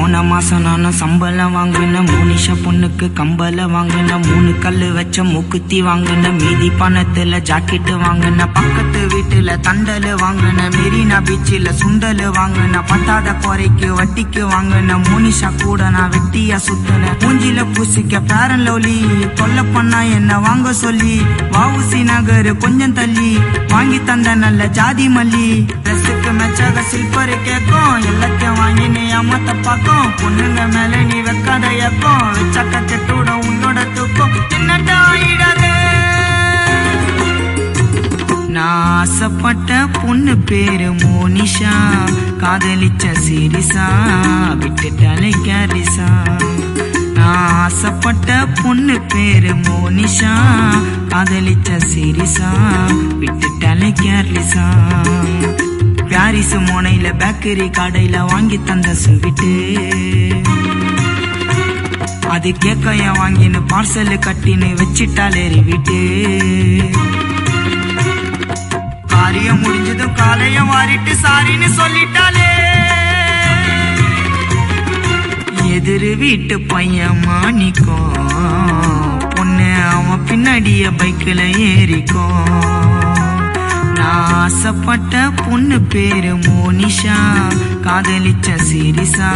போன மாசம் நானும் சம்பளம் வாங்கின மோனிஷா பொண்ணுக்கு கம்பல வாங்கின 3 கல்லு வச்ச மூக்குத்தி வாங்கின மீதி பணத்துல ஜாக்கெட்டு வாங்கின பக்கத்து வீட்டுல தண்டல் வாங்கின மெரினா பீச்சில் சுண்டல் வாங்கின பத்தாத குறைக்கு வட்டிக்கு வாங்கின மோனிஷா கூட நான் வெட்டியா சுத்தின மூஞ்சில பூசிக்க பேரன் லவ்லி தொல்லை பண்ணா என்ன வாங்க சொல்லி வாவுசி நகர் கொஞ்சம் தள்ளி வாங்கி தந்த நல்ல ஜாதி மல்லி ட்ரெஸ்ஸுக்கு மெச்சாக சில்பரு கேட்கும் எல்லாத்தையும் வாங்கி நீ அம்மாத்த பாக்கும் பொண்ணுங்க மேல நீ வைக்காத ஏக்கம் வச்சாக்க கெட்டோட உன்னோட தூக்கம் என்னட்டா ஆயிடாதே. நான் ஆசைப்பட்ட பொண்ணு பேரு மோனிஷா காதலிச்ச சீரிசா விட்டுட்டாலே கேரிசா. நான் ஆசைப்பட்ட பொண்ணு பேரு மோனிஷா காதலிச்ச சீரிசா விட்டுட்டாலே கேர்லிசா. பாரிஸ் மோனையில பேக்கரி கடையில வாங்கி தந்த ஸ்வீட்டு அது கேக்கைய வாங்கின்னு பார்சல் கட்டின்னு வச்சிட்டாலே வீட்டு. காரியம் முடிஞ்சதும் காலையும் வாரிட்டு சாரின்னு சொல்லிட்டாலே. எதிர் வீட்டு பையன் மாணிக்கும் பொண்ணு அவன் பின்னாடிய பைக்கில் ஏறிக்கும். நான் ஆசைப்பட்ட பொண்ணு பேரு மோனிஷா காதலிச்ச சீரிசா.